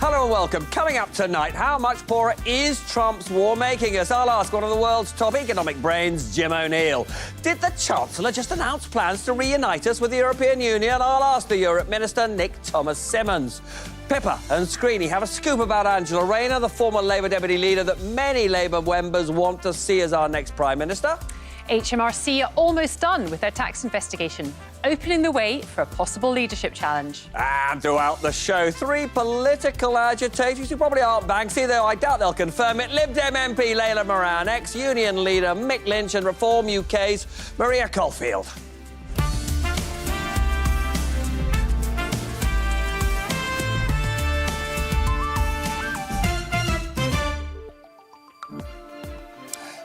Hello and welcome. Coming up tonight, how much poorer is Trump's war making us? I'll ask one of the world's top economic brains, Jim O'Neill. Did the Chancellor just announce plans to reunite us with the European Union? I'll ask the Europe Minister, Nick Thomas-Symonds. Pippa and Screeny have a scoop about Angela Rayner, the former Labour Deputy Leader that many Labour members want to see as our next Prime Minister. HMRC are almost done with their tax investigation, opening the way for a possible leadership challenge. And throughout the show, three political agitators who probably aren't Banksy, though I doubt they'll confirm it. Lib Dem MP Layla Moran, ex-Union leader Mick Lynch and Reform UK's Maria Caulfield.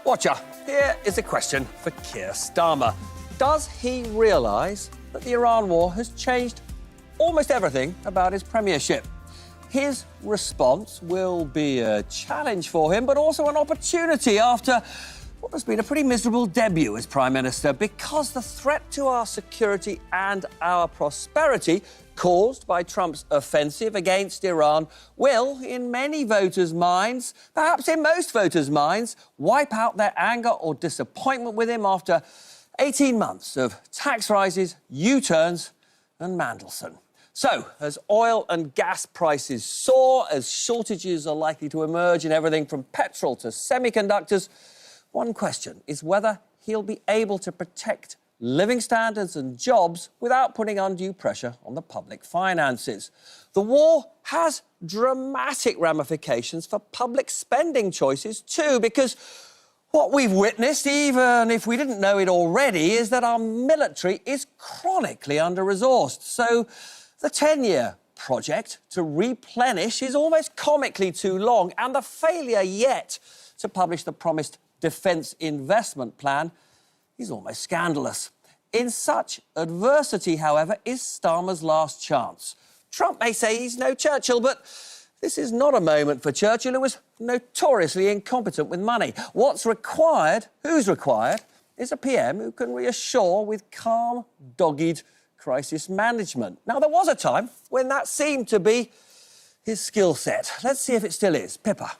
Watcher, here is a question for Keir Starmer. Does he realise that the Iran war has changed almost everything about his premiership? His response will be a challenge for him, but also an opportunity after what has been a pretty miserable debut as Prime Minister, because the threat to our security and our prosperity caused by Trump's offensive against Iran will, in many voters' minds, perhaps in most voters' minds, wipe out their anger or disappointment with him after 18 months of tax rises, U-turns and Mandelson. So, as oil and gas prices soar, as shortages are likely to emerge in everything from petrol to semiconductors, one question is whether he'll be able to protect living standards and jobs without putting undue pressure on the public finances. The war has dramatic ramifications for public spending choices too, because what we've witnessed, even if we didn't know it already, is that our military is chronically under-resourced. So the 10-year project to replenish is almost comically too long, and the failure yet to publish the promised defence investment plan is almost scandalous. In such adversity, however, is Starmer's last chance. Trump may say he's no Churchill, but this is not a moment for Churchill, who was notoriously incompetent with money. What's required, who's required, is a PM who can reassure with calm, dogged crisis management. Now, there was a time when that seemed to be his skill set. Let's see if it still is. Pippa.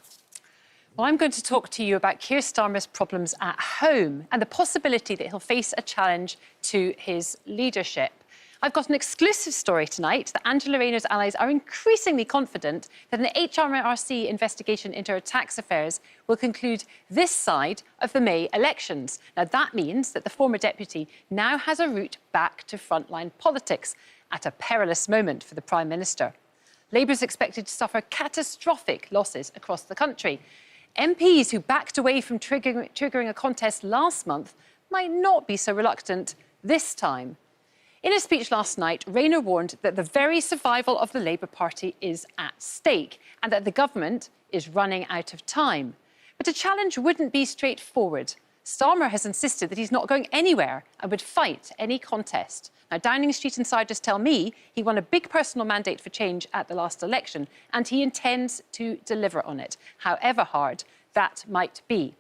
Well, I'm going to talk to you about Keir Starmer's problems at home and the possibility that he'll face a challenge to his leadership. I've got an exclusive story tonight that Angela Rayner's allies are increasingly confident that an HMRC investigation into her tax affairs will conclude this side of the May elections. Now, that means that the former deputy now has a route back to frontline politics at a perilous moment for the Prime Minister. Labour is expected to suffer catastrophic losses across the country. MPs who backed away from triggering a contest last month might not be so reluctant this time. In a speech last night, Rayner warned that the very survival of the Labour Party is at stake and that the government is running out of time. But a challenge wouldn't be straightforward. Starmer has insisted that he's not going anywhere and would fight any contest. Now, Downing Street insiders tell me he won a big personal mandate for change at the last election, and he intends to deliver on it, however hard that might be.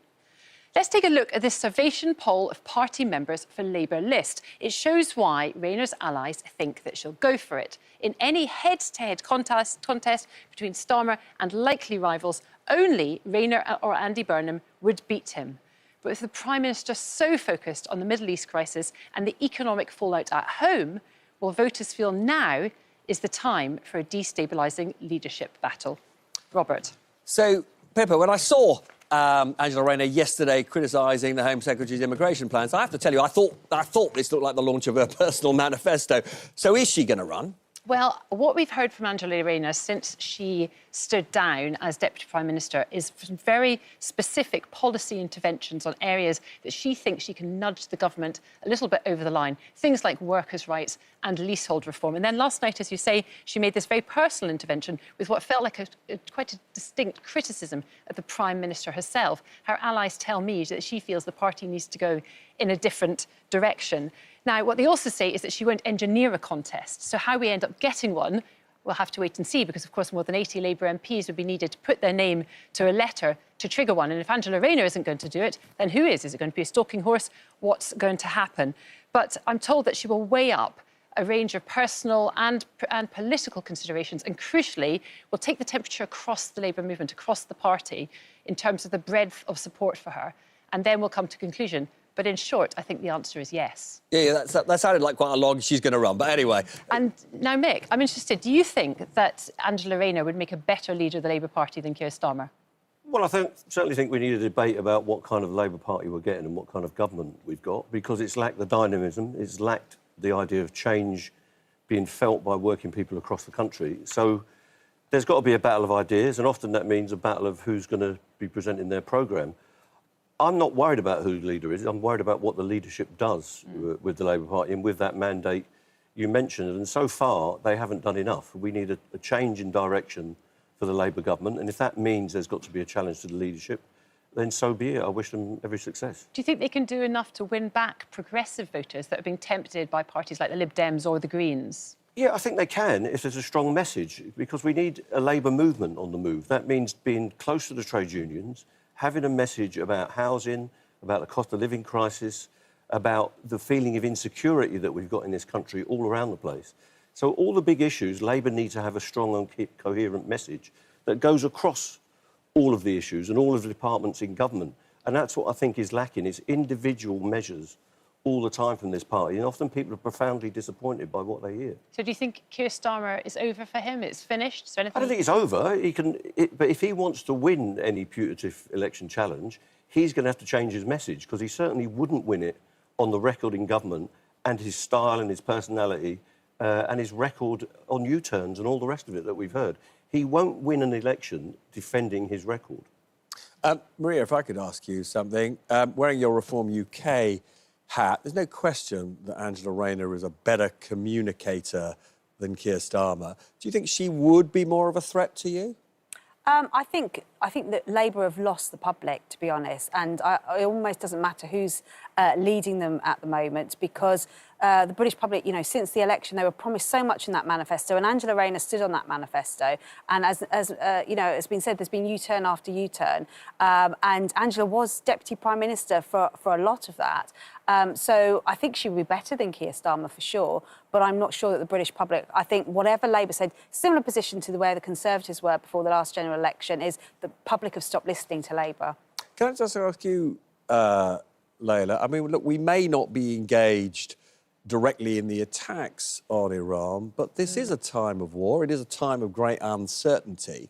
Let's take a look at this Survation poll of party members for Labour list. It shows why Rayner's allies think that she'll go for it. In any head-to-head contest between Starmer and likely rivals, only Rayner or Andy Burnham would beat him. But with the Prime Minister so focused on the Middle East crisis and the economic fallout at home, well, voters feel now is the time for a destabilising leadership battle. Robert. So, Pippa, when I saw Angela Rayner yesterday criticising the Home Secretary's immigration plans, I have to tell you, I thought this looked like the launch of her personal manifesto. So is she going to run? Well, what we've heard from Angela Rayner since she stood down as Deputy Prime Minister is some very specific policy interventions on areas that she thinks she can nudge the government a little bit over the line. Things like workers' rights and leasehold reform. And then last night, as you say, she made this very personal intervention with what felt like quite a distinct criticism of the Prime Minister herself. Her allies tell me that she feels the party needs to go in a different direction. Now, what they also say is that she won't engineer a contest. So how we end up getting one, we'll have to wait and see, because, of course, more than 80 Labour MPs would be needed to put their name to a letter to trigger one. And if Angela Rayner isn't going to do it, then who is? Is it going to be a stalking horse? What's going to happen? But I'm told that she will weigh up a range of personal and political considerations, and crucially, will take the temperature across the Labour movement, across the party, in terms of the breadth of support for her, and then we'll come to conclusion. But in short, I think the answer is yes. Yeah, that sounded like quite a log she's going to run. But anyway. And now, Mick, I'm interested. Do you think that Angela Rayner would make a better leader of the Labour Party than Keir Starmer? Well, I certainly think we need a debate about what kind of Labour Party we're getting and what kind of government we've got, because it's lacked the dynamism, it's lacked the idea of change being felt by working people across the country. So there's got to be a battle of ideas, and often that means a battle of who's going to be presenting their programme. I'm not worried about who the leader is. I'm worried about what the leadership does with the Labour Party and with that mandate you mentioned. And so far, they haven't done enough. We need a change in direction for the Labour government. And if that means there's got to be a challenge to the leadership, then so be it. I wish them every success. Do you think they can do enough to win back progressive voters that are being tempted by parties like the Lib Dems or the Greens? Yeah, I think they can if there's a strong message, because we need a Labour movement on the move. That means being close to the trade unions, having a message about housing, about the cost of living crisis, about the feeling of insecurity that we've got in this country all around the place. So all the big issues, Labour need to have a strong and coherent message that goes across all of the issues and all of the departments in government. And that's what I think is lacking, is individual measures all the time from this party. And often people are profoundly disappointed by what they hear. So do you think Keir Starmer is over for him? It's finished? Is there anything... I don't think it's over. But if he wants to win any putative election challenge, he's going to have to change his message, because he certainly wouldn't win it on the record in government and his style and his personality and his record on U-turns and all the rest of it that we've heard. He won't win an election defending his record. Maria, if I could ask you something. Wearing your Reform UK hat, there's no question that Angela Rayner is a better communicator than Keir Starmer. Do you think she would be more of a threat to you? I think that Labour have lost the public, to be honest, and it almost doesn't matter who's leading them at the moment, because the British public, you know, since the election, they were promised so much in that manifesto, and Angela Rayner stood on that manifesto. And as you know, it's been said, there's been U-turn after U-turn, and Angela was Deputy Prime Minister for a lot of that. So I think she would be better than Keir Starmer for sure, but I'm not sure that the British public, I think whatever Labour said, similar position to where the Conservatives were before the last general election, is the public have stopped listening to Labour. Can I just ask you, Layla, I mean, look, we may not be engaged directly in the attacks on Iran, but this is a time of war. It is a time of great uncertainty.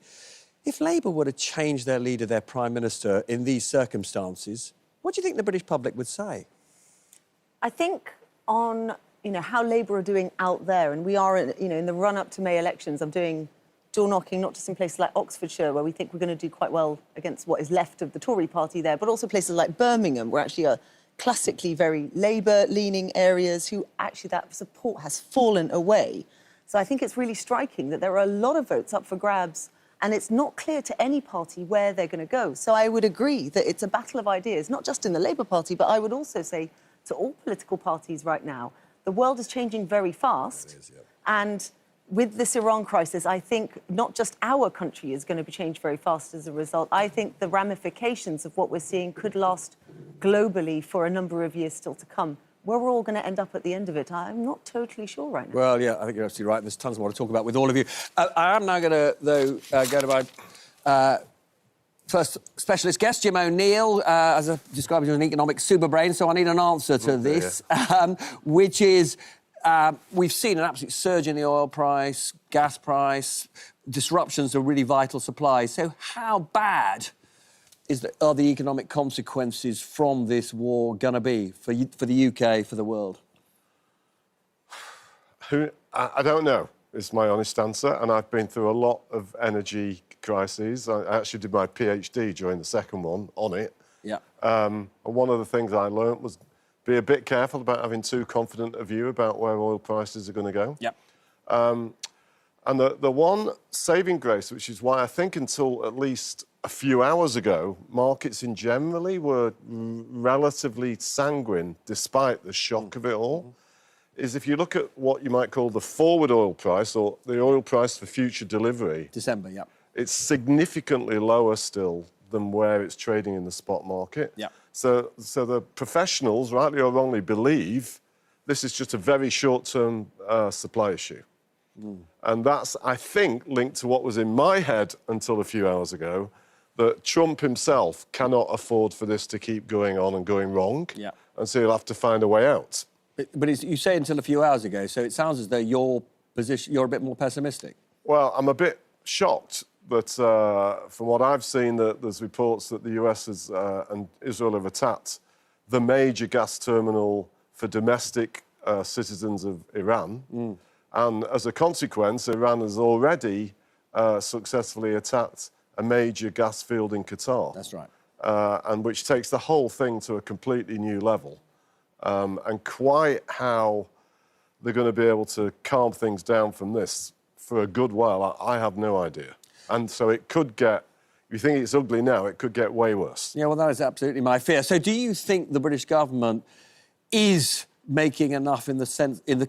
If Labour were to change their leader, their Prime Minister, in these circumstances, what do you think the British public would say? I think on, you know, how Labour are doing out there, and we are, you know, in the run-up to May elections, I'm doing door knocking, not just in places like Oxfordshire, where we think we're going to do quite well against what is left of the Tory party there, but also places like Birmingham, where actually are classically very Labour-leaning areas who actually that support has fallen away. So I think it's really striking that there are a lot of votes up for grabs, and it's not clear to any party where they're going to go. So I would agree that it's a battle of ideas, not just in the Labour Party, but I would also say to all political parties right now, the world is changing very fast. And with this Iran crisis, I think not just our country is going to be changed very fast as a result. I think the ramifications of what we're seeing could last globally for a number of years still to come. Where we're all going to end up at the end of it, I'm not totally sure right now. Well, yeah, I think you're absolutely right. There's tons more to talk about with all of you. I am now going to, though, go to my first specialist guest, Jim O'Neill, as I described as an economic superbrain, so I need an answer to this, which is... we've seen an absolute surge in the oil price, gas price, disruptions of really vital supplies. So how bad are the economic consequences from this war going to be for the UK, for the world? I don't know, is my honest answer. And I've been through a lot of energy crises. I actually did my PhD during the second one on it. Yeah. And one of the things I learnt was be a bit careful about having too confident a view about where oil prices are going to go. Yep. And the one saving grace, which is why I think until at least a few hours ago, markets in generally were relatively sanguine despite the shock of it all, is if you look at what you might call the forward oil price or the oil price for future delivery. December, yeah. It's significantly lower still than where it's trading in the spot market. Yeah. So the professionals, rightly or wrongly, believe this is just a very short-term supply issue. And that's, I think, linked to what was in my head until a few hours ago, that Trump himself cannot afford for this to keep going on and going wrong. Yeah. And so he'll have to find a way out. But you say until a few hours ago, so it sounds as though you're a bit more pessimistic. Well, I'm a bit shocked that, from what I've seen, that there's reports that the US and Israel have attacked the major gas terminal for domestic citizens of Iran. And as a consequence, Iran has already successfully attacked a major gas field in Qatar. That's right. And which takes the whole thing to a completely new level. And quite how they're going to be able to calm things down from this for a good while, I have no idea. And so it could get, if you think it's ugly now, it could get way worse. Yeah, well, that is absolutely my fear. So do you think the British government is making enough in the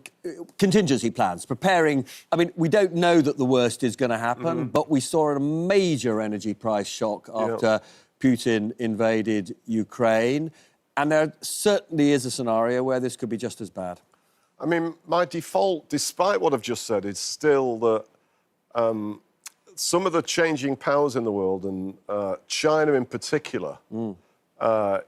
contingency plans, preparing? I mean, we don't know that the worst is going to happen, but we saw a major energy price shock after Putin invaded Ukraine, and there certainly is a scenario where this could be just as bad. I mean, my default, despite what I've just said, is still that some of the changing powers in the world, and China in particular,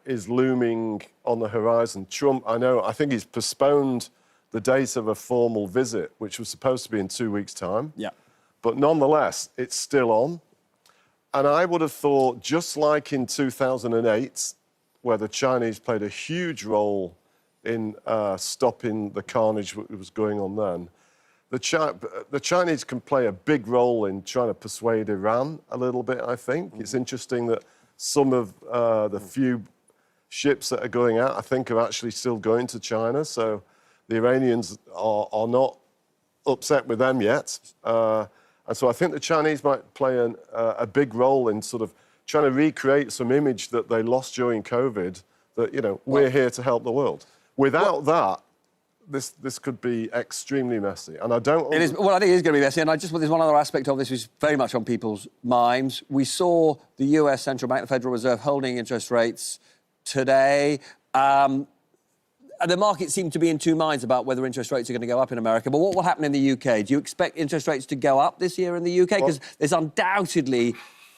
is looming on the horizon. Trump, I think he's postponed the date of a formal visit, which was supposed to be in 2 weeks' time. Yeah. But nonetheless, it's still on. And I would have thought, just like in 2008, where the Chinese played a huge role in stopping the carnage that was going on then, the Chinese can play a big role in trying to persuade Iran a little bit, I think. It's interesting that some of the few ships that are going out, I think, are actually still going to China. So the Iranians are not upset with them yet. And so I think the Chinese might play a big role in sort of trying to recreate some image that they lost during COVID, that, you know, we're here to help the world. Without that, this could be extremely messy. And I don't... It is, well, I think it is going to be messy. And there's one other aspect of this which is very much on people's minds. We saw the US Central Bank, the Federal Reserve, holding interest rates today. And the market seemed to be in two minds about whether interest rates are going to go up in America. But what will happen in the UK? Do you expect interest rates to go up this year in the UK? Because there's undoubtedly...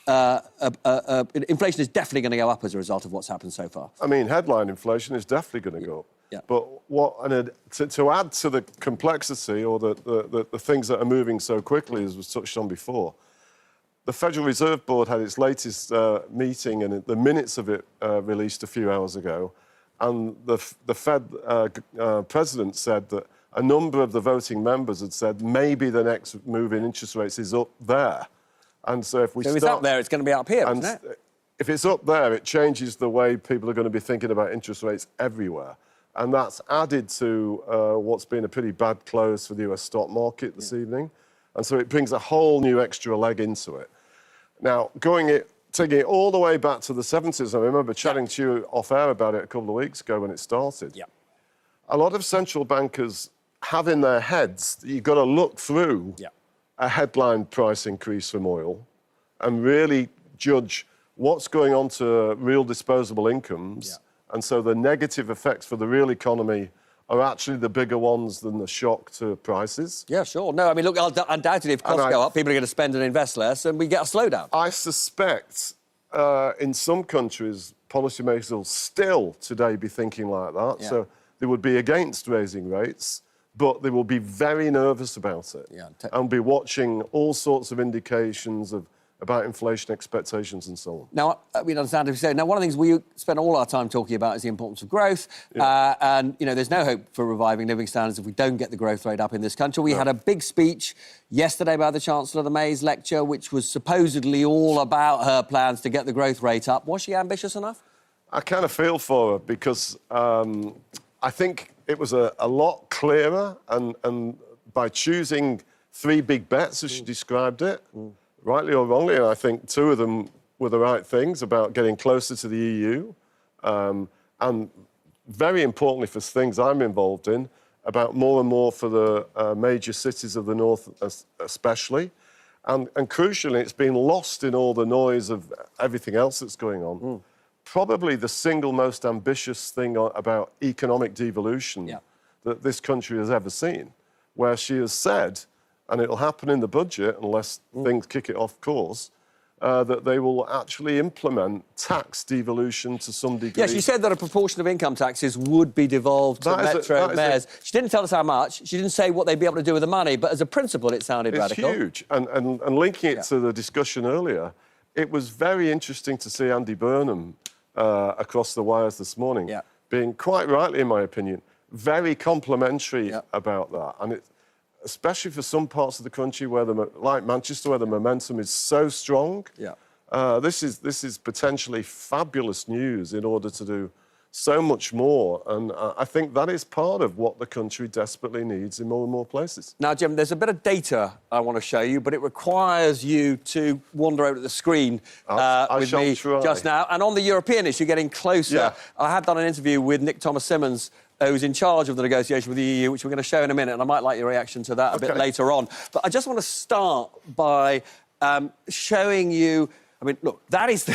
inflation is definitely going to go up as a result of what's happened so far. I mean, headline inflation is definitely going to go up. Yeah. But to add to the complexity or the things that are moving so quickly, as was touched on before, the Federal Reserve Board had its latest meeting, and the minutes of it released a few hours ago, and the Fed president said that a number of the voting members had said maybe the next move in interest rates is up there. And so if it's up there, it's going to be up here, isn't it? If it's up there, it changes the way people are going to be thinking about interest rates everywhere. And that's added to what's been a pretty bad close for the US stock market this evening. And so it brings a whole new extra leg into it. Now, taking it all the way back to the 70s, I remember chatting to you off air about it a couple of weeks ago when it started. Yeah. A lot of central bankers have in their heads that you've got to look through a headline price increase from oil and really judge what's going on to real disposable incomes. Yeah. And so the negative effects for the real economy are actually the bigger ones than the shock to prices. Yeah, sure. No, I mean, look, undoubtedly, if costs go up, people are going to spend and invest less, and we get a slowdown. I suspect in some countries, policymakers will still today be thinking like that. Yeah. So they would be against raising rates, but they will be very nervous about it. Yeah. And be watching all sorts of indications about inflation expectations and so on. Now, we understand, as you say, now, one of the things we spend all our time talking about is the importance of growth. Yeah. And, you know, there's no hope for reviving living standards if we don't get the growth rate up in this country. We had a big speech yesterday by the Chancellor, the May's lecture, which was supposedly all about her plans to get the growth rate up. Was she ambitious enough? I kind of feel for her because I think it was a lot clearer, and by choosing three big bets, as she described it, rightly or wrongly, and I think two of them were the right things about getting closer to the EU, and very importantly for things I'm involved in, about more and more for the major cities of the north especially. And crucially, it's been lost in all the noise of everything else that's going on. Probably the single most ambitious thing about economic devolution that this country has ever seen, where she has said, and it'll happen in the budget unless things kick it off course, that they will actually implement tax devolution to some degree. Yes, she said that a proportion of income taxes would be devolved to Metro mayors. She didn't tell us how much. She didn't say what they'd be able to do with the money, but as a principle, it sounded radical. It's huge. And linking it to the discussion earlier, it was very interesting to see Andy Burnham across the wires this morning being, quite rightly, in my opinion, very complimentary about that. And it, especially for some parts of the country where, like Manchester, where the momentum is so strong. This is potentially fabulous news in order to do so much more. And I think that is part of what the country desperately needs in more and more places. Now, Jim, there's a bit of data I want to show you, but it requires you to wander over to the screen with me just now. And on the European issue, getting closer, I had done an interview with Nick Thomas-Symonds, who's in charge of the negotiation with the EU, which we're going to show in a minute, and I might like your reaction to that a bit later on. But I just want to start by showing you... I mean, look, that is the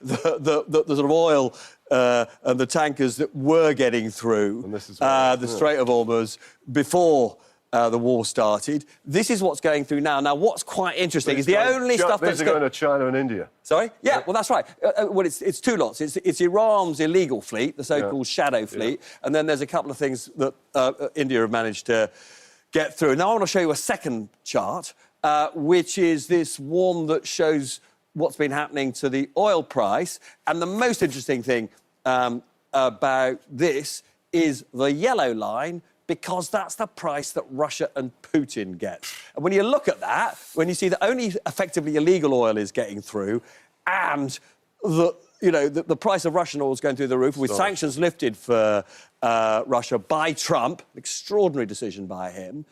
sort of oil and the tankers that were getting through the Strait of Hormuz before the war started. This is what's going through now. Now, what's quite interesting is the only stuff that's... These are going to China and India. Sorry? Yeah, well, that's right. Well, it's two lots. It's Iran's illegal fleet, the so-called shadow fleet, and then there's a couple of things that India have managed to get through. Now, I want to show you a second chart, which is this one that shows what's been happening to the oil price. And the most interesting thing about this is the yellow line, because that's the price that Russia and Putin get. And when you look at that, when you see that only effectively illegal oil is getting through, and the price of Russian oil is going through the roof, with sanctions lifted for Russia by Trump, extraordinary decision by him.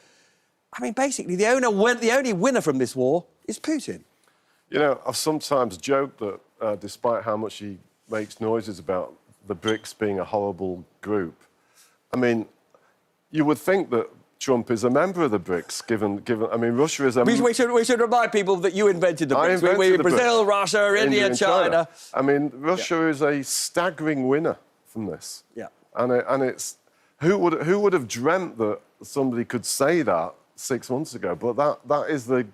I mean, basically, the only winner from this war is Putin. You know, I've sometimes joked that despite how much he makes noises about the BRICS being a horrible group, I mean, you would think that Trump is a member of the BRICS, given I mean, Russia is a... We should remind people that you invented the BRICS. Brazil, Russia, India, China. I mean, Russia is a staggering winner from this. And it's... Who would have dreamt that somebody could say that 6 months ago? But that is the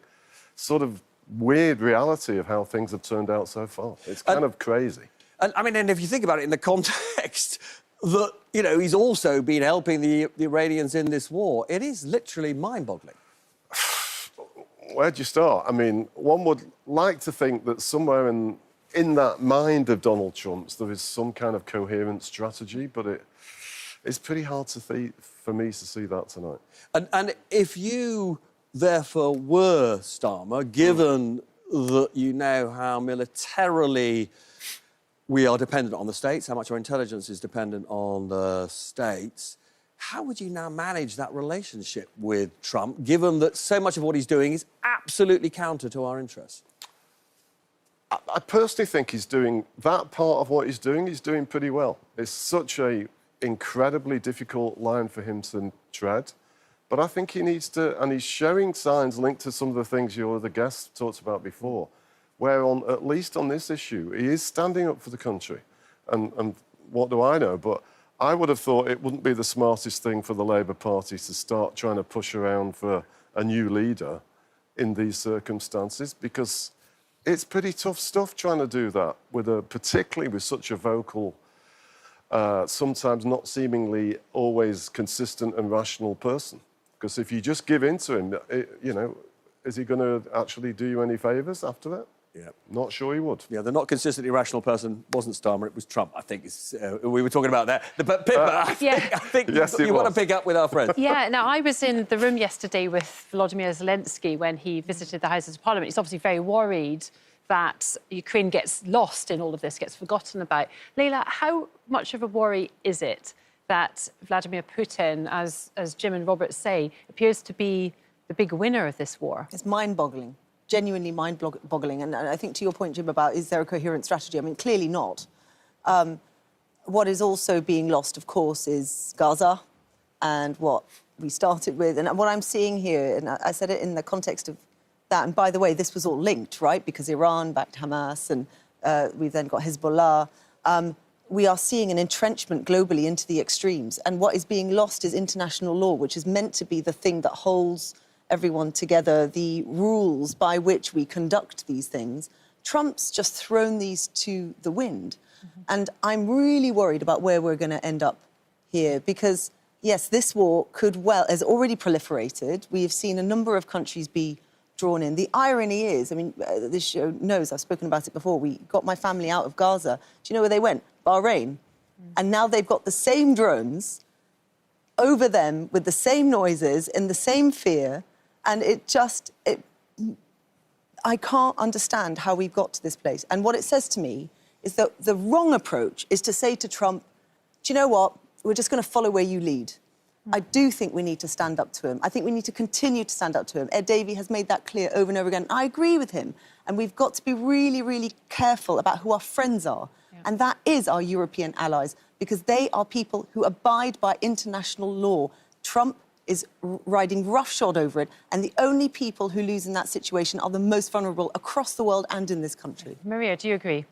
sort of weird reality of how things have turned out so far. It's kind of crazy. And I mean, and if you think about it in the context that, you know, he's also been helping the Iranians in this war, it is literally mind-boggling. Where'd you start? I mean, one would like to think that somewhere in that mind of Donald Trump's there is some kind of coherent strategy, but it's pretty hard for me to see that tonight. And if you... therefore were Starmer, given that you know how militarily we are dependent on the states, how much our intelligence is dependent on the states, how would you now manage that relationship with Trump, given that so much of what he's doing is absolutely counter to our interests? I personally think he's doing... that part of what he's doing pretty well. It's such an incredibly difficult line for him to tread. But I think he needs to, and he's showing signs linked to some of the things your other guests talked about before, where at least on this issue, he is standing up for the country. And what do I know? But I would have thought it wouldn't be the smartest thing for the Labour Party to start trying to push around for a new leader in these circumstances, because it's pretty tough stuff trying to do that, particularly with such a vocal, sometimes not seemingly always consistent and rational person. Because if you just give in to him, you know, is he going to actually do you any favours after that? Yeah. Not sure he would. Yeah, the not consistently rational person wasn't Starmer, it was Trump, I think. We were talking about that. But Pippa, I think yes, you want to pick up with our friend. Yeah, now, I was in the room yesterday with Volodymyr Zelensky when he visited the Houses of Parliament. He's obviously very worried that Ukraine gets lost in all of this, gets forgotten about. Layla, how much of a worry is it that Vladimir Putin, as Jim and Robert say, appears to be the big winner of this war? It's mind-boggling, genuinely mind-boggling. And I think to your point, Jim, about is there a coherent strategy? I mean, clearly not. What is also being lost, of course, is Gaza and what we started with. And what I'm seeing here, and I said it in the context of that, and by the way, this was all linked, right? Because Iran backed Hamas, and we've then got Hezbollah. we are seeing an entrenchment globally into the extremes. And what is being lost is international law, which is meant to be the thing that holds everyone together, the rules by which we conduct these things. Trump's just thrown these to the wind. And I'm really worried about where we're going to end up here because, yes, this war has already proliferated. We have seen a number of countries be drawn in. The irony is, I mean, this show knows, I've spoken about it before, we got my family out of Gaza. Do you know where they went? Bahrain. And now they've got the same drones over them with the same noises and the same fear. And I can't understand how we've got to this place. And what it says to me is that the wrong approach is to say to Trump, do you know what? We're just going to follow where you lead. I do think we need to stand up to him. I think we need to continue to stand up to him. Ed Davey has made that clear over and over again. I agree with him. And we've got to be really, really careful about who our friends are. Yeah. And that is our European allies, because they are people who abide by international law. Trump is riding roughshod over it, and the only people who lose in that situation are the most vulnerable across the world and in this country. Maria, do you agree?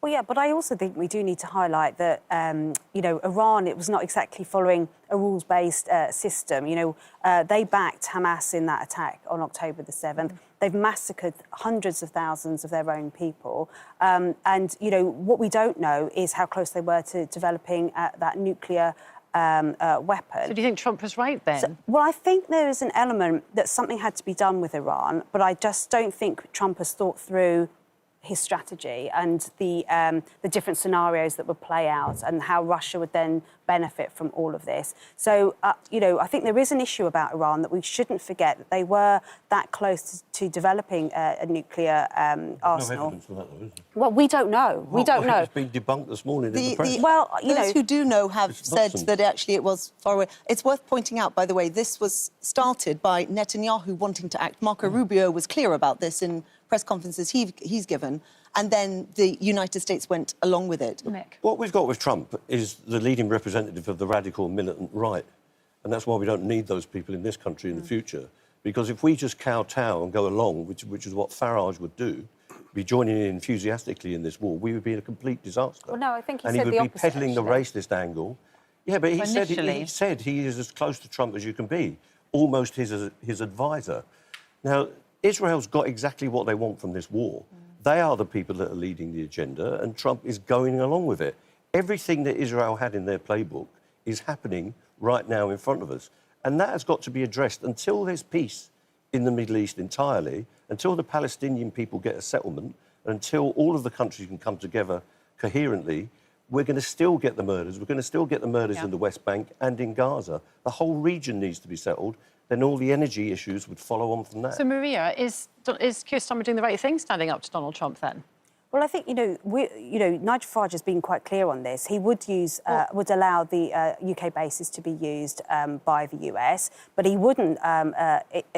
Well, yeah, but I also think we do need to highlight that, you know, Iran, it was not exactly following a rules-based system. You know, they backed Hamas in that attack on October the 7th. They've massacred hundreds of thousands of their own people. And, you know, what we don't know is how close they were to developing that nuclear weapon. So do you think Trump was right then? So, well, I think there is an element that something had to be done with Iran, but I just don't think Trump has thought through his strategy and the different scenarios that would play out and how Russia would then benefit from all of this. So, you know, I think there is an issue about Iran that we shouldn't forget, that they were that close to developing a nuclear arsenal. No evidence for that, though, is there? Well, we don't know. We don't know. It's been debunked this morning in the press. Well, you those know, who do know have said nonsense. that actually it was far away. It's worth pointing out, by the way, this was started by Netanyahu wanting to act. Marco Rubio was clear about this in press conferences he's given, and then the United States went along with it. Mick. What we've got with Trump is the leading representative of the radical militant right, and that's why we don't need those people in this country in the future, because if we just kowtow and go along, which is what Farage would do, be joining in enthusiastically in this war, we would be in a complete disaster. Well, no, I think he and said he the would be opposite, peddling the actually. racist angle. Yeah, but he said he is as close to Trump as you can be, almost his advisor. Now, Israel's got exactly what they want from this war. They are the people that are leading the agenda, and Trump is going along with it. Everything that Israel had in their playbook is happening right now in front of us. And that has got to be addressed until there's peace in the Middle East entirely, until the Palestinian people get a settlement, until all of the countries can come together coherently. We're going to still get the murders. We're going to still get the murders in the West Bank and in Gaza. The whole region needs to be settled. Then all the energy issues would follow on from that. So, Maria, is Keir Starmer doing the right thing standing up to Donald Trump then? Well, I think, Nigel Farage has been quite clear on this. He would would allow the UK bases to be used by the US, but he wouldn't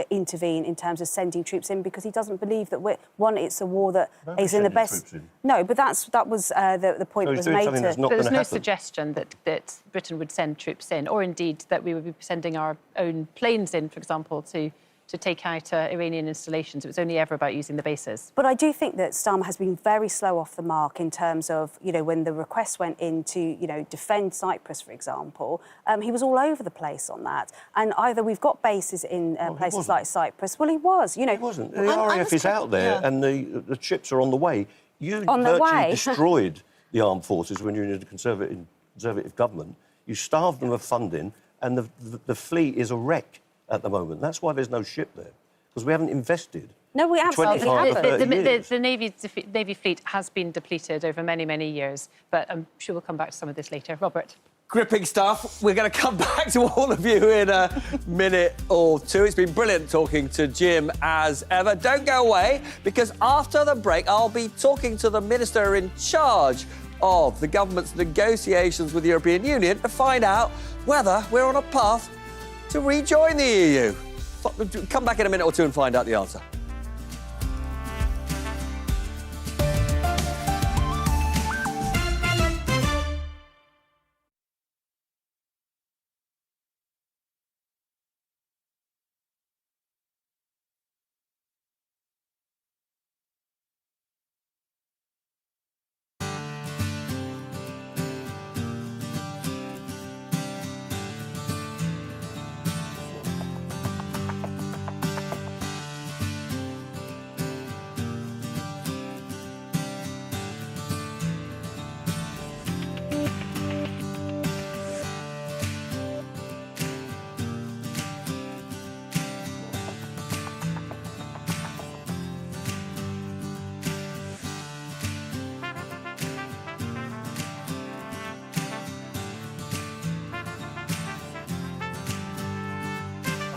intervene in terms of sending troops in, because he doesn't believe that it's a war that is in the best. No, but that was the point that was made. There's no suggestion that Britain would send troops in, or indeed that we would be sending our own planes in, for example, to take out Iranian installations. It was only ever about using the bases. But I do think that Starmer has been very slow off the mark in terms of, when the request went in to, defend Cyprus, for example, he was all over the place on that. And either we've got bases in places like Cyprus. Well, he was, He wasn't. The RAF is out there and the ships are on the way. You virtually destroyed the armed forces when you're in a conservative government. You starved them of funding, and the fleet is a wreck at the moment. That's why there's no ship there, because we haven't invested. No, we absolutely haven't. The Navy fleet has been depleted over many, many years, but I'm sure we'll come back to some of this later. Robert. Gripping stuff. We're going to come back to all of you in a minute or two. It's been brilliant talking to Jim as ever. Don't go away, because after the break, I'll be talking to the minister in charge of the government's negotiations with the European Union to find out whether we're on a path to rejoin the EU. Come back in a minute or two and find out the answer.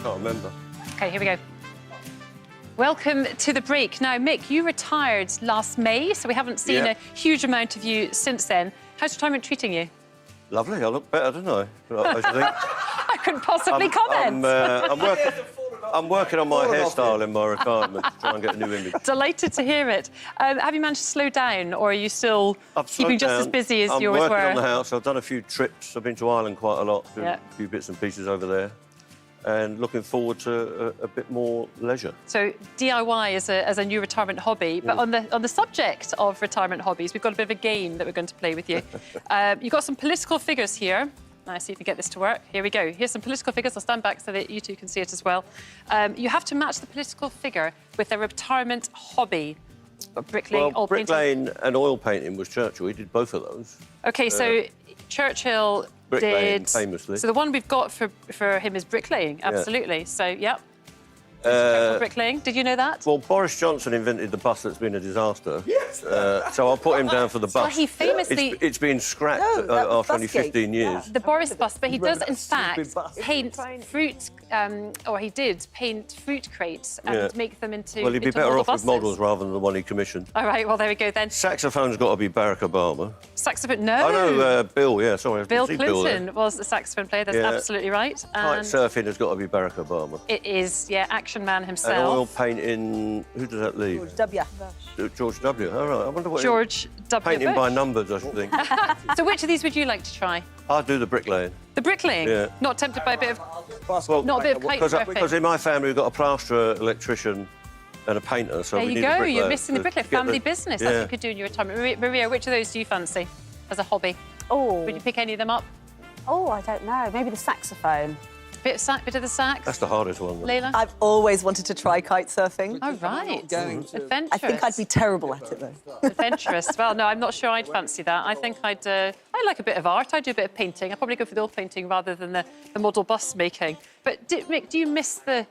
Can't remember. OK, here we go. Welcome to the break. Now, Mick, you retired last May, so we haven't seen a huge amount of you since then. How's retirement treating you? Lovely. I look better, don't I? I should think. I couldn't possibly comment. I'm working on my hairstyle in my retirement to try and get a new image. Delighted to hear it. Have you managed to slow down, or are you still keeping just as busy as you always were? I'm working on the house. I've done a few trips. I've been to Ireland quite a lot, doing a few bits and pieces over there, and looking forward to a bit more leisure. So DIY as a new retirement hobby. But on the subject of retirement hobbies, we've got a bit of a game that we're going to play with you. You've got some political figures here. Now, see if we get this to work. Here we go. Here's some political figures. I'll stand back so that you two can see it as well. You have to match the political figure with their retirement hobby. Bricklaying, well, oil painting. bricklaying and oil painting was Churchill. He did both of those. OK, so Churchill did... famously. So the one we've got for him is bricklaying, absolutely. Yeah. So, yep. Bricklaying. Did you know that? Well, Boris Johnson invented the bus that's been a disaster. Yes. So I'll put him down for the bus. Well, he famously... It's been scrapped after only 15 years. The Boris bus, but he does, in fact, paint fruit... or he did paint fruit crates and make them into Well, he'd be better off with models rather than the one he commissioned. All right, well, there we go then. Saxophone's got to be Barack Obama. Saxophone, no. I know, Bill, yeah, sorry. Bill Clinton was the saxophone player, that's absolutely right. Kite surfing has got to be Barack Obama. It is, yeah, action man himself. And oil painting, who does that leave? George W. George W. All right, I wonder what... George W. Painting by numbers, I should think. So which of these would you like to try? I'll do the bricklaying. The bricklaying? Yeah. Not tempted by a bit of... Well, not a bit of kite surfing? Because in my family we've got a plasterer, electrician and a painter, so there we you need a go, bricklayer. you're missing the bricklayer. Family business, that's what you could do in your retirement. Maria, which of those do you fancy as a hobby? Oh. Would you pick any of them up? Oh, I don't know. Maybe the saxophone. Bit of the sax? That's the hardest one. Layla? I've always wanted to try kite surfing. Oh, right. Adventurous. I think I'd be terrible at it, though. Adventurous. Well, no, I'm not sure I'd fancy that. I think I like a bit of art. I'd do a bit of painting. I'd probably go for the oil painting rather than the model bus making. But, Mick, do you miss the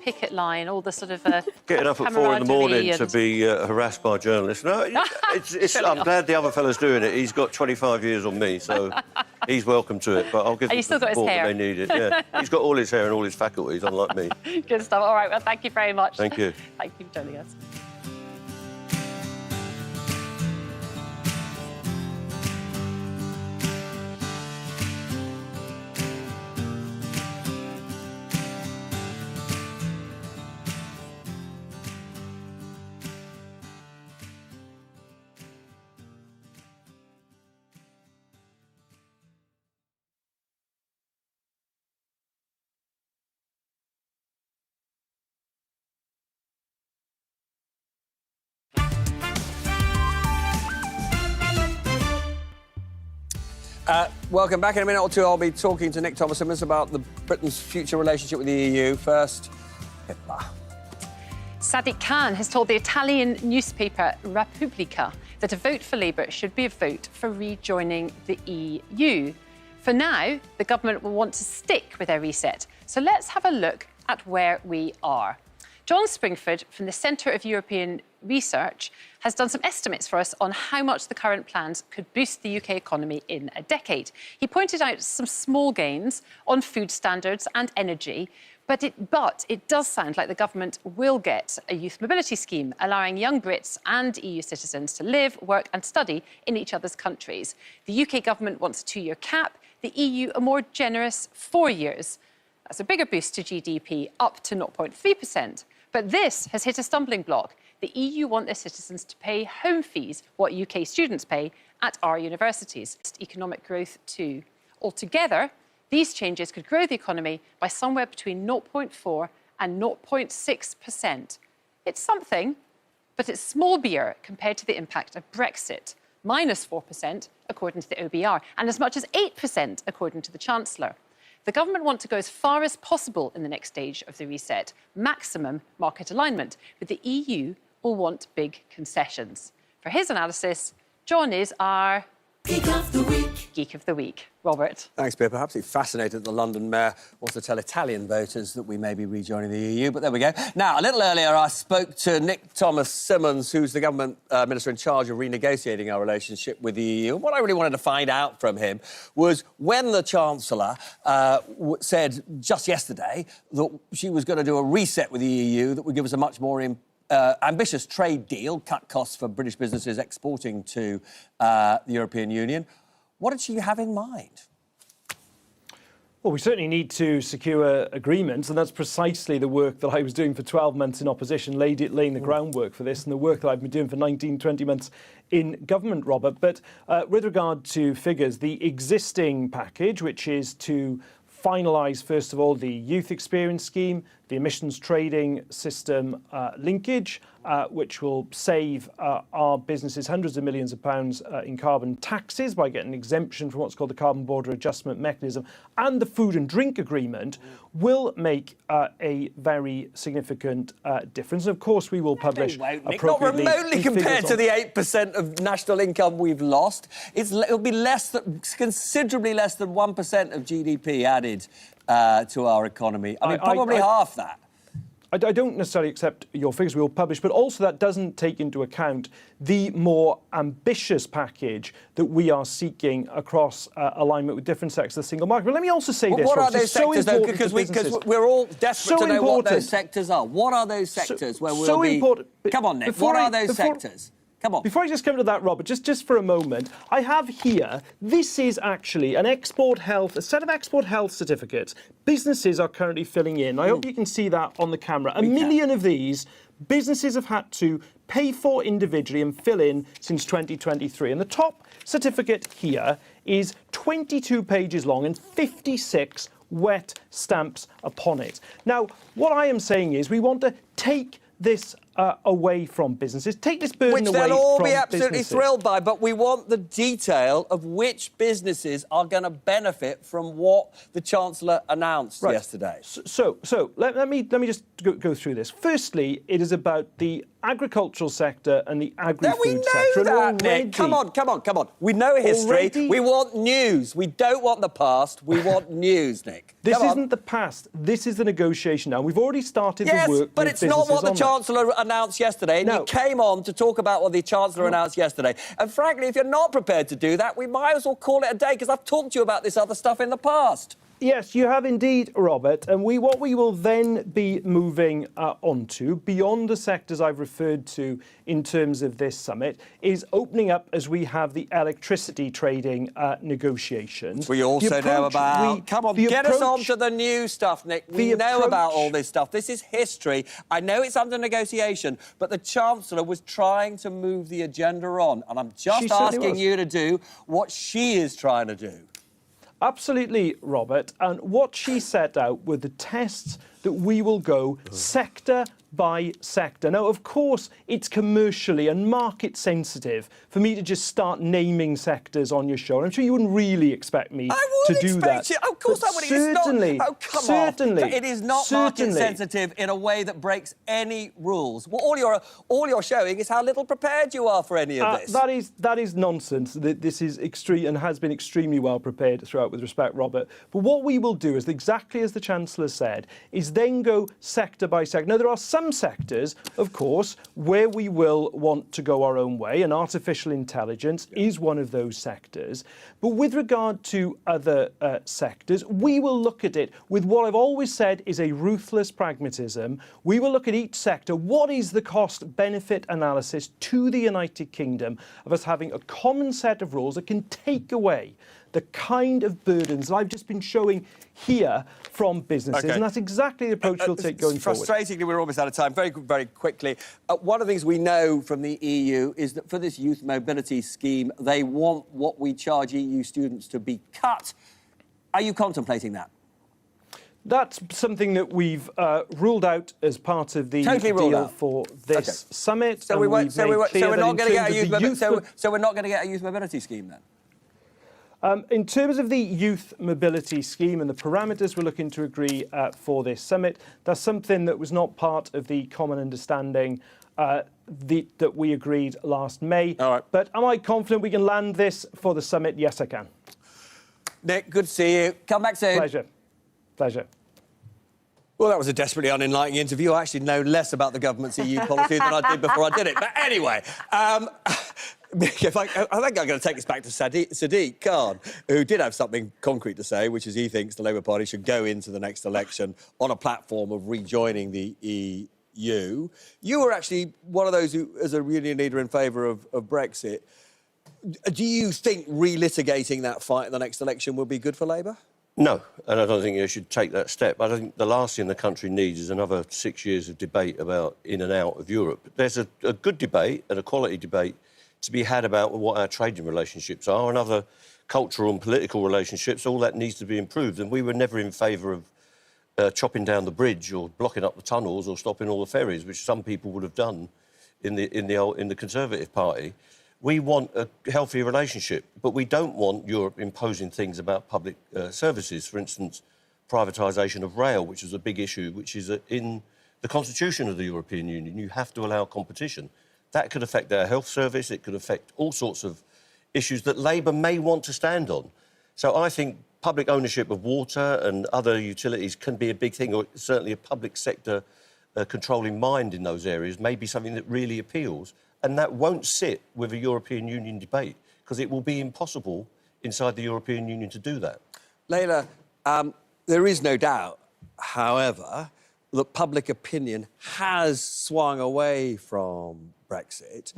picket line, all the sort of getting up at 4 in the morning to be harassed by journalists? No, I'm glad the other fella's doing it. He's got 25 years on me, so he's welcome to it. But I'll give them the support that they need it. Yeah. He's got all his hair and all his faculties, unlike me. Good stuff. All right, well, thank you very much. Thank you. Thank you for joining us. Welcome back. In a minute or two, I'll be talking to Nick Thomas-Symonds about Britain's future relationship with the EU. First, Pippa. Sadiq Khan has told the Italian newspaper Repubblica that a vote for Labour should be a vote for rejoining the EU. For now, the government will want to stick with their reset. So let's have a look at where we are. John Springford from the Centre of European Research has done some estimates for us on how much the current plans could boost the UK economy in a decade. He pointed out some small gains on food standards and energy, but it does sound like the government will get a youth mobility scheme, allowing young Brits and EU citizens to live, work and study in each other's countries. The UK government wants a 2-year cap, the EU a more generous 4 years. That's a bigger boost to GDP, up to 0.3%. But this has hit a stumbling block. The EU want their citizens to pay home fees, what UK students pay at our universities. Economic growth too. Altogether, these changes could grow the economy by somewhere between 0.4 and 0.6%. It's something, but it's small beer compared to the impact of Brexit. Minus 4%, according to the OBR, and as much as 8%, according to the Chancellor. The government want to go as far as possible in the next stage of the reset, maximum market alignment, but the EU will want big concessions. For his analysis, John is our Geek of the Week. Geek of the Week. Robert. Thanks, Pippa. Absolutely fascinated that the London Mayor wants to tell Italian voters that we may be rejoining the EU, but there we go. Now, a little earlier, I spoke to Nick Thomas-Symonds, who's the government minister in charge of renegotiating our relationship with the EU. And what I really wanted to find out from him was when the Chancellor said just yesterday that she was going to do a reset with the EU that would give us a much more ambitious trade deal, cut costs for British businesses exporting to the European Union. What did she have in mind? Well, we certainly need to secure agreements, and that's precisely the work that I was doing for 12 months in opposition, laying the groundwork for this, and the work that I've been doing for 19, 20 months in government, Robert. But with regard to figures, the existing package, which is to finalise, first of all, the youth experience scheme, the emissions trading system linkage, which will save our businesses hundreds of millions of pounds in carbon taxes by getting exemption from what's called the Carbon Border Adjustment Mechanism, and the food and drink agreement will make a very significant difference. Of course, we will publish appropriately. Not remotely compared to the 8% of national income we've lost. It'll be considerably less than 1% of GDP added to our economy. I mean, probably half that. I don't necessarily accept your figures we will publish, but also that doesn't take into account the more ambitious package that we are seeking across alignment with different sectors of the single market. But let me also say this. What are those sectors, though? Because we're all desperate to know what those sectors are. What are those sectors where we'll be... Come on, Nick. What are those sectors? Come on. Before I just come to that, Robert, just for a moment, I have here, this is actually a set of export health certificates businesses are currently filling in. I hope you can see that on the camera. A million of these businesses have had to pay for individually and fill in since 2023. And the top certificate here is 22 pages long and 56 wet stamps upon it. Now, what I am saying is we want to take this away from businesses, take this burden away from businesses. Which they'll all be absolutely thrilled by, but we want the detail of which businesses are going to benefit from what the Chancellor announced yesterday. So let me just go through this. Firstly, it is about the agricultural sector and the agri-food sector. We know that, Nick. Come on. We know history. We want news. We don't want the past. We want news, Nick. This isn't the past. This is the negotiation now. We've already started the work with businesses. Yes, but it's not what the Chancellor announced yesterday. And you came on to talk about what the Chancellor announced yesterday. And frankly, if you're not prepared to do that, we might as well call it a day, because I've talked to you about this other stuff in the past. Yes, you have indeed, Robert. And what we will then be moving onto, beyond the sectors I've referred to in terms of this summit, is opening up as we have the electricity trading negotiations. We also know about... Come on, get us on to the new stuff, Nick. We know about all this stuff. This is history. I know it's under negotiation, but the Chancellor was trying to move the agenda on. And I'm just asking you to do what she is trying to do. Absolutely, Robert. And what she set out were the tests that we will go sector by sector. Now, of course, it's commercially and market sensitive for me to just start naming sectors on your show. I'm sure you wouldn't really expect me to do that. Of course I would. Certainly, it is not market sensitive in a way that breaks any rules. Well, all you're showing is how little prepared you are for any of this. That is nonsense. This is extreme and has been extremely well prepared throughout, with respect, Robert. But what we will do is exactly as the Chancellor said, is then go sector by sector. Now, there are some sectors, of course, where we will want to go our own way, and artificial intelligence is one of those sectors. But with regard to other sectors, we will look at it with what I've always said is a ruthless pragmatism. We will look at each sector. What is the cost-benefit analysis to the United Kingdom of us having a common set of rules that can take away the kind of burdens that I've just been showing here from businesses, and that's exactly the approach we'll take going forward. Frustratingly, we're almost out of time. Very, very quickly. One of the things we know from the EU is that for this youth mobility scheme, they want what we charge EU students to be cut. Are you contemplating that? That's something that we've ruled out as part of the deal for this summit. So we're not going to get a youth mobility scheme then? In terms of the youth mobility scheme and the parameters we're looking to agree for this summit, that's something that was not part of the common understanding that we agreed last May. All right. But am I confident we can land this for the summit? Yes, I can. Nick, good to see you. Come back soon. Pleasure. Pleasure. Well, that was a desperately unenlightening interview. I actually know less about the government's EU policy than I did before I did it. But anyway, I think I'm going to take this back to Sadiq Khan, who did have something concrete to say, which is he thinks the Labour Party should go into the next election on a platform of rejoining the EU. You were actually one of those who, as a union leader in favour of Brexit. Do you think relitigating that fight in the next election will be good for Labour? No, and I don't think you should take that step. I don't think the last thing the country needs is another 6 years of debate about in and out of Europe. There's a good debate and a quality debate to be had about what our trading relationships are and other cultural and political relationships. All that needs to be improved, and we were never in favour of chopping down the bridge or blocking up the tunnels or stopping all the ferries, which some people would have done in the Conservative Party. We want a healthy relationship, but we don't want Europe imposing things about public services. For instance, privatisation of rail, which is a big issue, which is in the constitution of the European Union. You have to allow competition. That could affect our health service. It could affect all sorts of issues that Labour may want to stand on. So I think public ownership of water and other utilities can be a big thing, or certainly a public sector controlling mind in those areas may be something that really appeals. And that won't sit with a European Union debate, because it will be impossible inside the European Union to do that. Layla, there is no doubt, however, that public opinion has swung away from Brexit.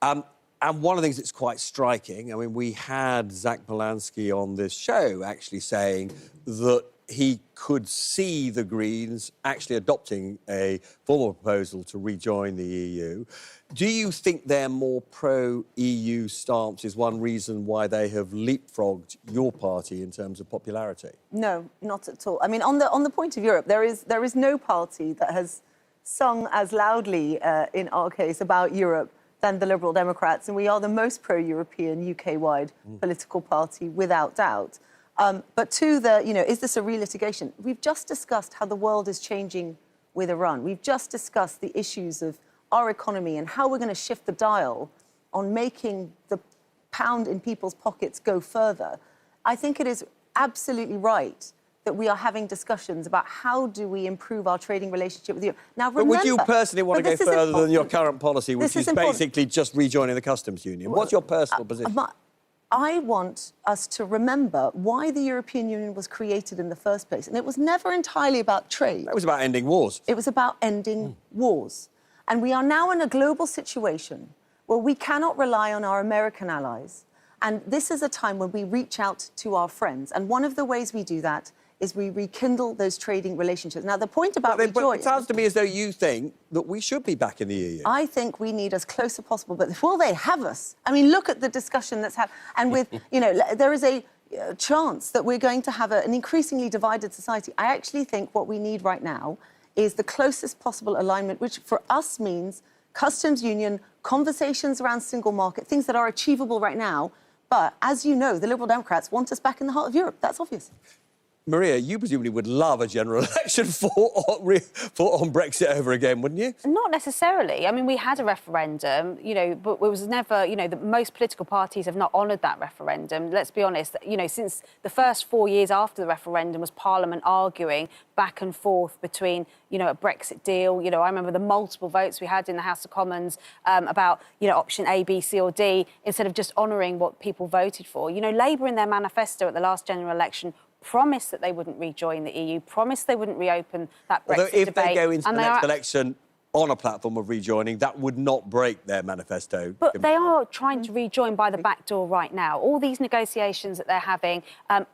And one of the things that's quite striking, I mean, we had Zach Polanski on this show actually saying that he could see the Greens actually adopting a formal proposal to rejoin the EU. Do you think their more pro-EU stance is one reason why they have leapfrogged your party in terms of popularity? No, not at all. I mean, on the point of Europe, there is no party that has sung as loudly in our case about Europe than the Liberal Democrats, and we are the most pro-European UK-wide political party, without doubt. But to the, is this a relitigation? We've just discussed how the world is changing with Iran. We've just discussed the issues of our economy and how we're going to shift the dial on making the pound in people's pockets go further. I think it is absolutely right that we are having discussions about how do we improve our trading relationship with Europe. Now, remember, but would you personally want to go further than your current policy, which is basically just rejoining the customs union? What's your personal position? I want us to remember why the European Union was created in the first place. And it was never entirely about trade. It was about ending wars. It was about ending wars. And we are now in a global situation where we cannot rely on our American allies. And this is a time when we reach out to our friends. And one of the ways we do that is we rekindle those trading relationships. Now, the point about rejoining... It sounds to me as though you think that we should be back in the EU. I think we need as close as possible, but will they have us? I mean, look at the discussion that's happened. And with, there is a chance that we're going to have an increasingly divided society. I actually think what we need right now is the closest possible alignment, which for us means customs union, conversations around single market, things that are achievable right now. But as you know, the Liberal Democrats want us back in the heart of Europe. That's obvious. Maria, you presumably would love a general election fought on Brexit over again, wouldn't you? Not necessarily. I mean, we had a referendum, but it was never, most political parties have not honoured that referendum. Let's be honest, since the first 4 years after the referendum was Parliament arguing back and forth between, a Brexit deal. I remember the multiple votes we had in the House of Commons about, option A, B, C or D, instead of just honouring what people voted for. Labour in their manifesto at the last general election promised that they wouldn't rejoin the EU, promised they wouldn't reopen that Brexit debate. If they go into the next election on a platform of rejoining, that would not break their manifesto. But they are trying to rejoin by the back door right now. All these negotiations that they're having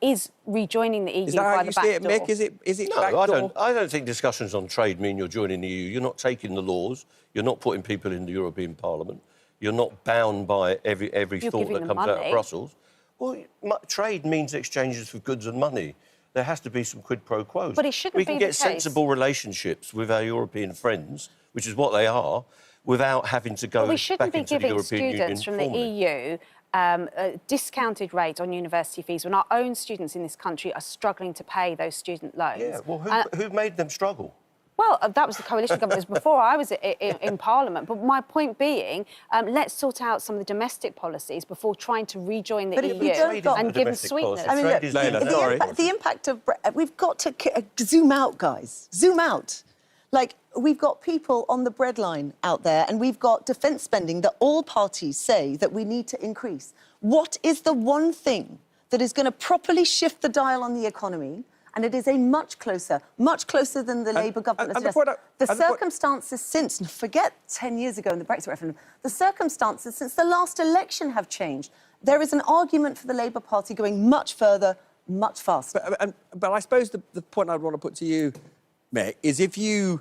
is rejoining the EU by the back door. Is that how you see it, Mick? Is it back door? I don't think discussions on trade mean you're joining the EU. You're not taking the laws. You're not putting people in the European Parliament. You're not bound by every thought that comes out of Brussels. Well, trade means exchanges of goods and money. There has to be some quid pro quos. But it shouldn't be the case. We can get sensible relationships with our European friends, which is what they are, without having to go back into the European Union. We shouldn't be giving students from the EU a discounted rate on university fees when our own students in this country are struggling to pay those student loans. Yeah, well, who made them struggle? Well, that was the coalition government. It was before I was in Parliament. But my point being, let's sort out some of the domestic policies before trying to rejoin the EU and give them sweetness. I mean, look, the impact of we've got to zoom out, guys. Zoom out. Like, we've got people on the breadline out there, and we've got defence spending that all parties say that we need to increase. What is the one thing that is going to properly shift the dial on the economy? And it is a much closer than the Labour government has suggested. The circumstances since, forget 10 years ago in the Brexit referendum, the circumstances since the last election have changed. There is an argument for the Labour Party going much further, much faster. But I suppose the point I'd want to put to you, Mick, is if you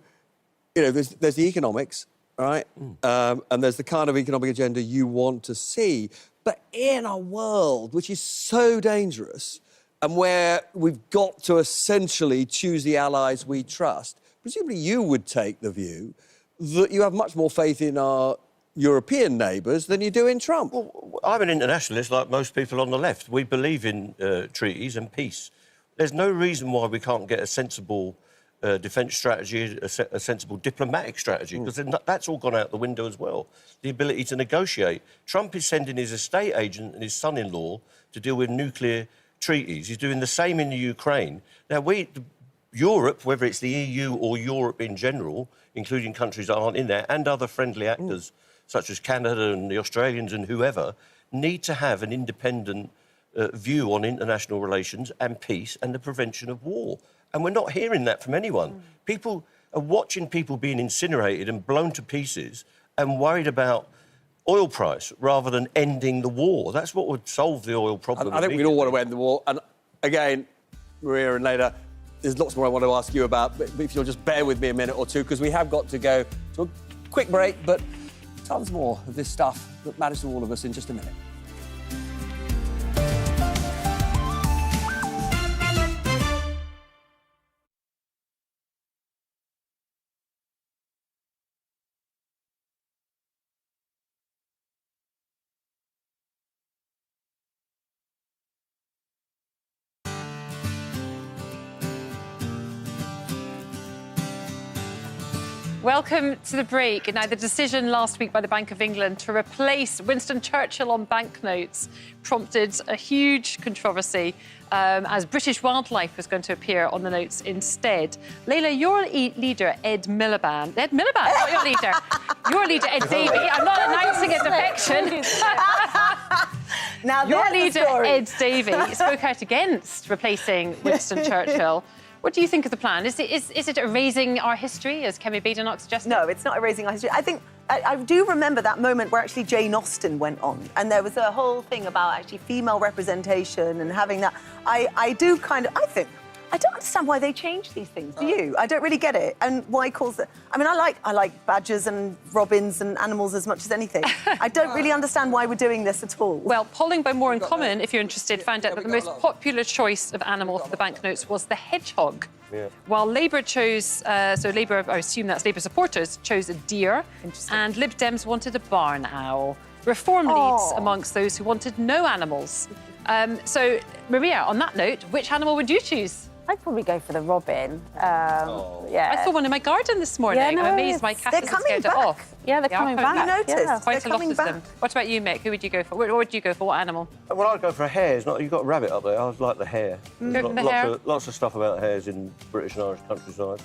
know, there's the economics, right? And there's the kind of economic agenda you want to see. But in a world which is so dangerous, and where we've got to essentially choose the allies we trust, presumably you would take the view that you have much more faith in our European neighbours than you do in Trump. Well, I'm an internationalist like most people on the left. We believe in treaties and peace. There's no reason why we can't get a sensible defence strategy, a sensible diplomatic strategy, because that's all gone out the window as well. The ability to negotiate. Trump is sending his estate agent and his son-in-law to deal with nuclear treaties. He's doing the same in the Ukraine. Now, Europe, whether it's the EU or Europe in general, including countries that aren't in there, and other friendly actors, such as Canada and the Australians and whoever, need to have an independent view on international relations and peace and the prevention of war. And we're not hearing that from anyone. People are watching people being incinerated and blown to pieces and worried about oil price rather than ending the war. That's what would solve the oil problem. I think we'd all want to end the war. And again, Maria and Layla, there's lots more I want to ask you about, but if you'll just bear with me a minute or two, because we have got to go to a quick break, but tons more of this stuff that matters to all of us in just a minute. Welcome to the break. Now, the decision last week by the Bank of England to replace Winston Churchill on banknotes prompted a huge controversy as British wildlife was going to appear on the notes instead. Layla, your leader, Ed Miliband, not your leader, your leader, Ed Davey, I'm not announcing a defection. Now, your leader, Ed Davey, spoke out against replacing Winston Churchill. What do you think of the plan? Is it erasing our history, as Kemi Badenoch suggested? No, it's not erasing our history. I think I do remember that moment where actually Jane Austen went on, and there was a whole thing about actually female representation and having that. I don't understand why they change these things. Do you? I don't really get it. And why calls it? I mean, I like badgers and robins and animals as much as anything. I don't really understand why we're doing this at all. Well, polling by Moran, if you're interested, found out that the most popular choice of animal for the banknotes was the hedgehog. Yeah. While Labour chose, Labour, I assume that's Labour supporters, chose a deer, and Lib Dems wanted a barn owl. Reform leads amongst those who wanted no animals. So, Maria, on that note, which animal would you choose? I'd probably go for the robin. Yeah. I saw one in my garden this morning. Yeah, no, I'm amazed my cat hasn't scared it off. Yeah, they're coming back. You noticed? Yeah. Quite a lot of them. What about you, Mick? Who would you go for? What would you go for? What animal? Well, I'd go for a hare. You've got a rabbit up there. I was like the hare. Go for the hare? Lots of stuff about hares in British and Irish countryside.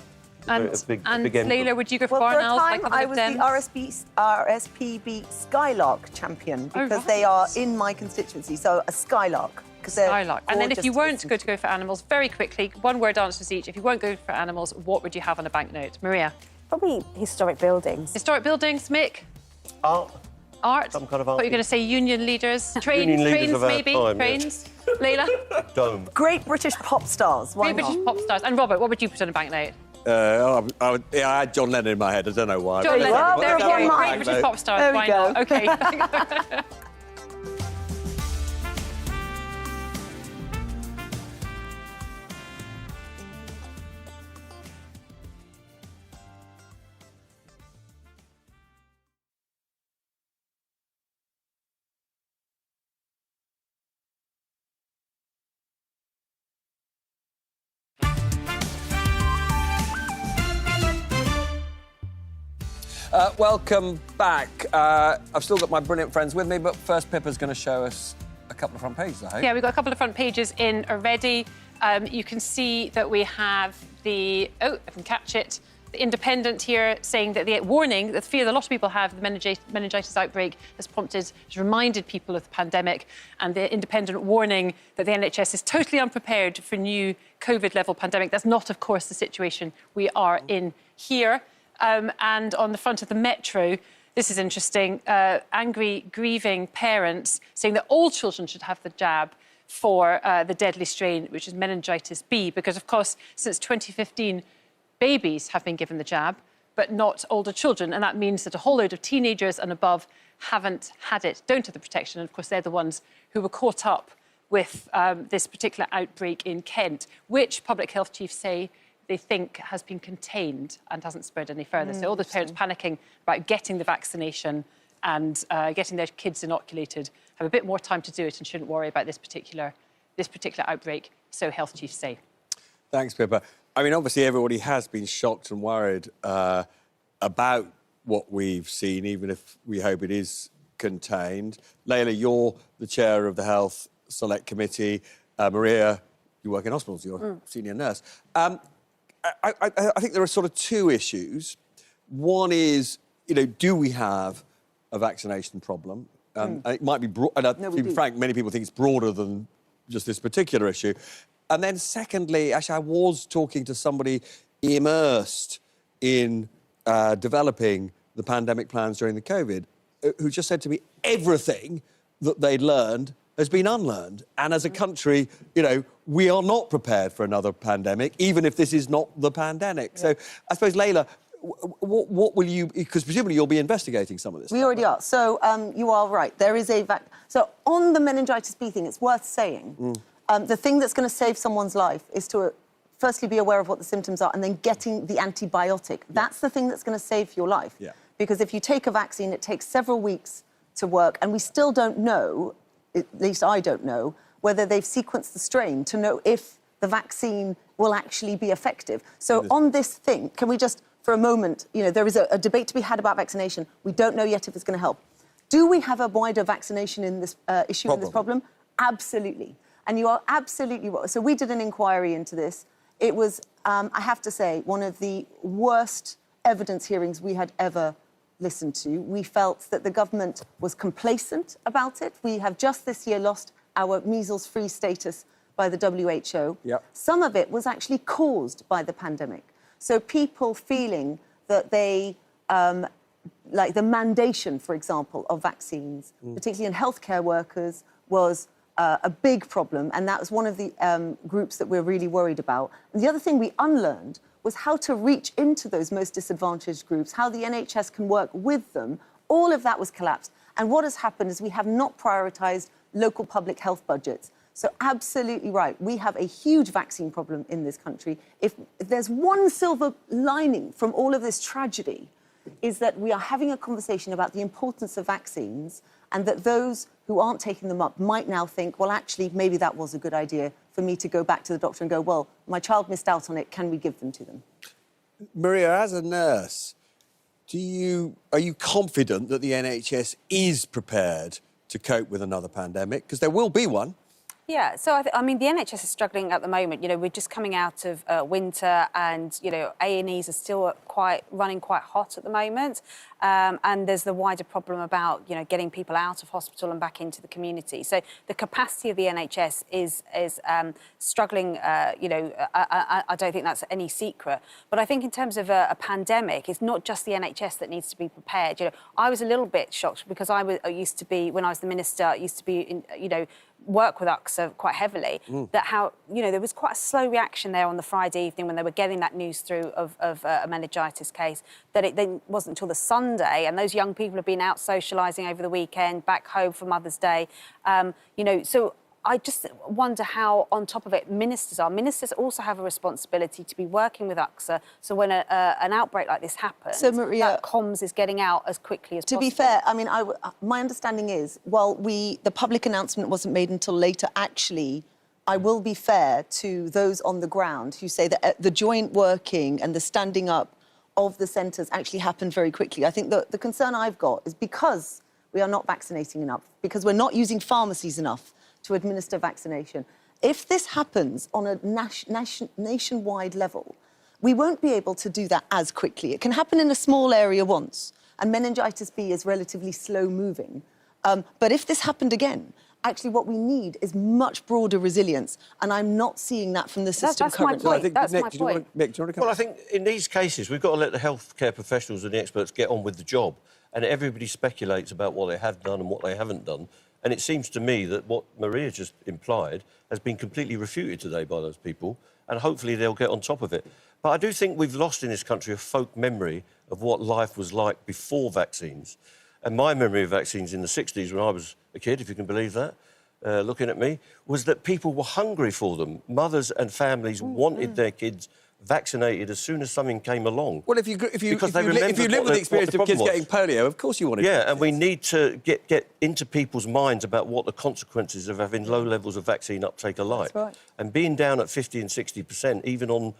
And Layla, would you go for barn owls like other I was the RSPB Skylark champion because they are in my constituency, so a skylark. Skylark. And then if you weren't going to go for animals, very quickly, one-word answers each. If you weren't going for animals, what would you have on a banknote? Maria? Probably historic buildings. Historic buildings, Mick? Art. Art? Some kind of I art. thought you were going to say union leaders. Union leaders of our maybe? time, Trains? Layla? Dome. Great British pop stars. Why Great not? British pop stars. And Robert, what would you put on a banknote? I had John Lennon in my head. I don't know why. John Lennon. There we go. Mine. Great British pop stars. There we Why go. not? OK. Welcome back. I've still got my brilliant friends with me, but first Pippa's going to show us a couple of front pages, I hope. Yeah, we've got a couple of front pages in already. You can see that we have the... Oh, I can catch it. The Independent here saying that the warning, the fear that a lot of people have, the meningitis outbreak has reminded people of the pandemic, and the Independent warning that the NHS is totally unprepared for new COVID-level pandemic. That's not, of course, the situation we are in here. And on the front of the Metro, this is interesting, angry, grieving parents saying that all children should have the jab for the deadly strain, which is meningitis B, because, of course, since 2015, babies have been given the jab, but not older children. And that means that a whole load of teenagers and above haven't had it, don't have the protection. And, of course, they're the ones who were caught up with this particular outbreak in Kent, which public health chiefs say they think has been contained and hasn't spread any further. So all the parents panicking about getting the vaccination and getting their kids inoculated have a bit more time to do it and shouldn't worry about this particular outbreak, so health chiefs say. Thanks, Pippa. I mean, obviously, everybody has been shocked and worried about what we've seen, even if we hope it is contained. Layla, you're the chair of the Health Select Committee. Maria, you work in hospitals, you're a senior nurse. I think there are sort of two issues. One is, you know, do we have a vaccination problem? And it might be broad, and to be frank, many people think it's broader than just this particular issue. And then secondly, actually, I was talking to somebody immersed in developing the pandemic plans during the COVID, who just said to me, everything that they'd learned has been unlearned. And as a country, you know, we are not prepared for another pandemic, even if this is not the pandemic. Yeah. So I suppose, Layla, what will you... Because presumably you'll be investigating some of this. We already are. So you are right. There is a... So on the meningitis B thing, it's worth saying... the thing that's going to save someone's life is to firstly be aware of what the symptoms are and then getting the antibiotic. That's the thing that's going to save your life. Yeah. Because if you take a vaccine, it takes several weeks to work, and we still don't know, at least I don't know, whether they've sequenced the strain to know if the vaccine will actually be effective. So on this thing, can we just, for a moment, you know, there is a debate to be had about vaccination. We don't know yet if it's going to help. Do we have a wider vaccination in this issue, in this problem? Absolutely. And you are absolutely right. So we did an inquiry into this. It was, I have to say, one of the worst evidence hearings we had ever listened to. We felt that the government was complacent about it. We have just this year lost our measles-free status by the WHO. Yep. Some of it was actually caused by the pandemic. So people feeling that they, like the mandation, for example, of vaccines, particularly in healthcare workers, was a big problem, and that was one of the groups that we're really worried about. And the other thing we unlearned was how to reach into those most disadvantaged groups, how the NHS can work with them. All of that was collapsed. And what has happened is we have not prioritised local public health budgets. So absolutely right, we have a huge vaccine problem in this country. If there's one silver lining from all of this tragedy, is that we are having a conversation about the importance of vaccines, and that those who aren't taking them up might now think, well, actually, maybe that was a good idea for me to go back to the doctor and go, well, my child missed out on it, can we give them to them? Maria, as a nurse, are you confident that the NHS is prepared to cope with another pandemic? Because there will be one. Yeah, so I mean, the NHS is struggling at the moment. You know, we're just coming out of winter, and you know, A&Es are still running quite hot at the moment. And there's the wider problem about, you know, getting people out of hospital and back into the community. So the capacity of the NHS is struggling. You know, I don't think that's any secret. But I think in terms of a pandemic, it's not just the NHS that needs to be prepared. You know, I was a little bit shocked because I used to be, when I was the minister, I used to be in, you know, work with UXA quite heavily, that how, you know, there was quite a slow reaction there on the Friday evening when they were getting that news through of a meningitis case, that it then wasn't until the Sunday, and those young people have been out socialising over the weekend, back home for Mother's Day, you know, so I just wonder how, on top of it, ministers are. Ministers also have a responsibility to be working with UXA, so when an outbreak like this happens, so, Maria, that comms is getting out as quickly as possible. To be fair, I mean, my understanding is, while the public announcement wasn't made until later, actually, I will be fair to those on the ground who say that the joint working and the standing up of the centres actually happened very quickly. I think the concern I've got is because we are not vaccinating enough, because we're not using pharmacies enough to administer vaccination. If this happens on a nationwide level, we won't be able to do that as quickly. It can happen in a small area once, and meningitis B is relatively slow-moving. But if this happened again, actually what we need is much broader resilience, and I'm not seeing that from the system that's my currently. point. That's my point. Mick, do you want to come? Well, I think in these cases, we've got to let the healthcare professionals and the experts get on with the job. And everybody speculates about what they have done and what they haven't done. And it seems to me that what Maria just implied has been completely refuted today by those people, and hopefully they'll get on top of it. But I do think we've lost in this country a folk memory of what life was like before vaccines. And my memory of vaccines in the 60s, when I was a kid, if you can believe that, looking at me, was that people were hungry for them. Mothers and families wanted their kids vaccinated as soon as something came along. Well, if you live with the experience of kids getting polio, of course you want to. Yeah, and we need to get into people's minds about what the consequences of having low levels of vaccine uptake are like. That's right. And being down at 50 and 60%, even on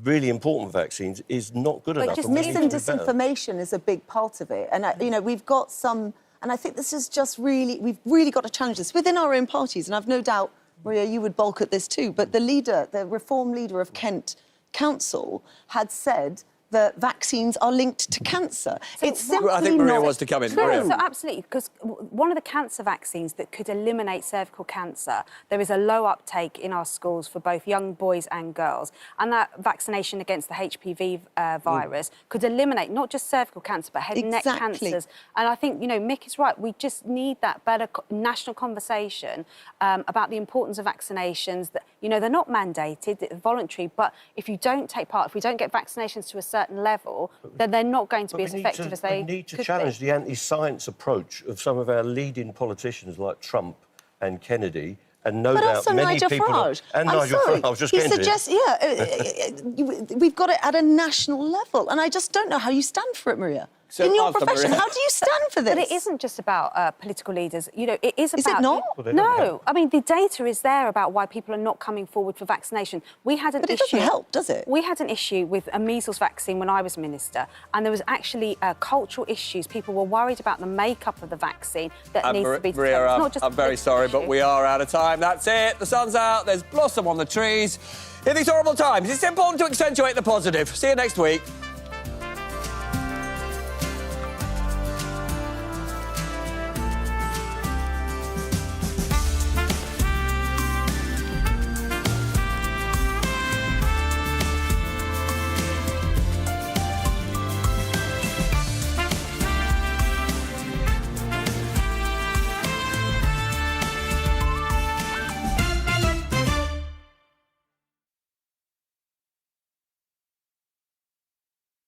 really important vaccines, is not good enough. But just and we mis need and to do better. disinformation is a big part of it. And, you know, we've got some... And I think this is just really... We've really got to challenge this within our own parties. And I've no doubt, Maria, you would balk at this too. But the Reform leader of Kent Council had said that vaccines are linked to cancer. So it's simply I think Maria not wants to come in. True, Maria. so absolutely, because one of the cancer vaccines that could eliminate cervical cancer, there is a low uptake in our schools for both young boys and girls, and that vaccination against the HPV virus could eliminate not just cervical cancer, but head and neck cancers. And I think, you know, Mick is right, we just need that better national conversation about the importance of vaccinations, that, you know, they're not mandated, they're voluntary, but if you don't take part, if we don't get vaccinations to a certain level, then they're not going to be as effective as they We need to could challenge be. the anti-science approach of some of our leading politicians like Trump and Kennedy, and no But doubt also many Nigel people... Farage. And I'm Nigel sorry. Farage, I was just He getting to him. suggests, we've got it at a national level, and I just don't know how you stand for it, Maria. So in your answer, profession, Maria. how do you stand for this? But it isn't just about political leaders. You know, it is about... Is it not? Well, they don't No. I mean, the data is there about why people are not coming forward for vaccination. We had an But it issue... doesn't help, does it? We had an issue with a measles vaccine when I was minister, and there was actually cultural issues. People were worried about the makeup of the vaccine that needs to be... Maria, It's not just I'm a very political sorry, but issue. we are out of time. That's it. The sun's out. There's blossom on the trees. In these horrible times, it's important to accentuate the positive. See you next week.